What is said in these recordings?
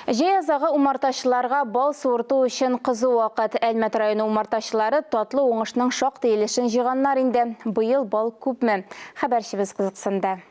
Жеязағы умарташыларға бал суырту үшін қызу вақыт. Әлмәт районы умарташылары татлы оңышның шоқ дейілішін жиғанлар инде. Бұйыл бал көпме? Хабаршыбыз қызықсында.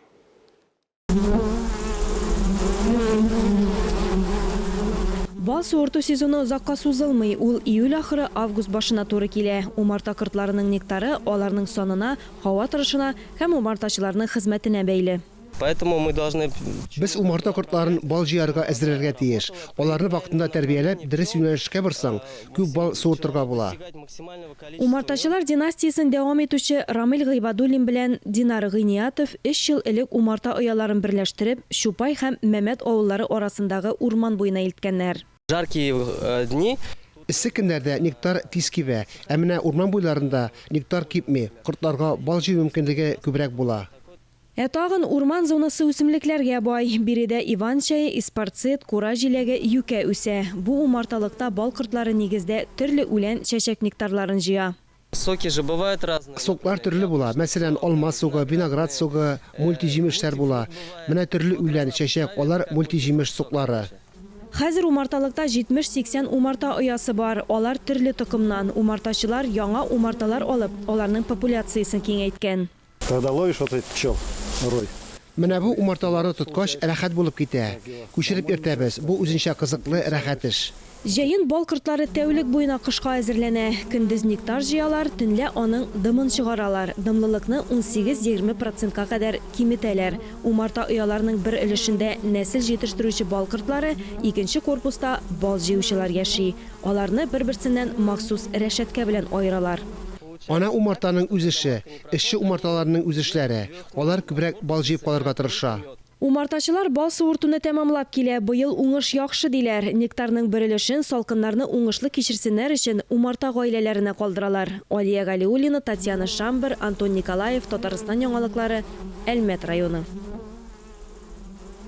Бал суырту сезоны ұзаққа созылмай, ул июль ахыры август башына туры келе. Умарта кыртларының нектары аларның сонына, һава торышына һәм умартачыларның хезмәтенә бәйле. Поэтому мы должны... Біз умарта кыртларын бал жиярга әзерләргә тиеш. Аларны вакытында тәрбияләп, дөрес юнәлешкә барсаң, күп бал суыртырга була. Умартачылар династиясын дәвам итүче Рамил Гыйбадуллин белән Динар Гыйниятов 3 ел элек умарта ояларын берләштереп, Шупай һәм Мәмәт авыллары арасындагы урман буена илткәннәр. Жаркие дни. Эссе көннәрдә нектар тиз кибә, ә менә урман буйларында нектар кипми, кыртларга бал җыю мөмкинлеге күбрәк була. Тагын урман зонасы үсемлекләргә бай. Биредә Иван чәе, испарцит, кура җиләге, юкә үсә. Бу умарталыкта бал кыртлары нигездә төрле үлән, чәчәк нектарларын җыя. Соки же бывают разные. Соклар төрле була. Мәсәлән, алма сугы, виноград сугы, мультижимешләр була. Менә төрле үлән, чәчәк, алар мультижимеш соклары. Хәзер умарталыкта 70-80 умарта оясы бар. Алар төрле токымнан. Умартачылар яңа умарталар алып, аларның популяциясын киңәйткән. Когда ловишь вот этот пчел, рой. Менә бу умарталары тоткач рәхәт булып китә. Күчереп иртәбез. Бу үзенчә кызыклы рәхәт эш. Җәен бал кыртлары тәүлек буена кышка әзерләнә. Көндез нектар җыялар, төнлә аның дымын чыгаралар. Дымлылыкны 18-20%-ка кадәр киметәләр. Умарта ояларының бер өлешендә нәсел җитештерүче бал кыртлары, икенче корпуста бал җыючылар яши. Аларны бер-берсеннән махсус рәшәткә белән аералар. Ана умартаның үз эше, эшче умарталарның үз эшләре. Алар күбрәк бал җыеп калырга тырыша. Умартачылар бал суыртуны тәмамлап килә. Быел уңыш яхшы диләр. Нектарның бер өлешен салкыннарны уңышлы кичерсеннәр өчен умарта гаиләләренә калдыралар. Алия Галиуллина, Татьяна Шамбер, Антон Николаев, Татарстан яңалыклары, Әлмәт районы.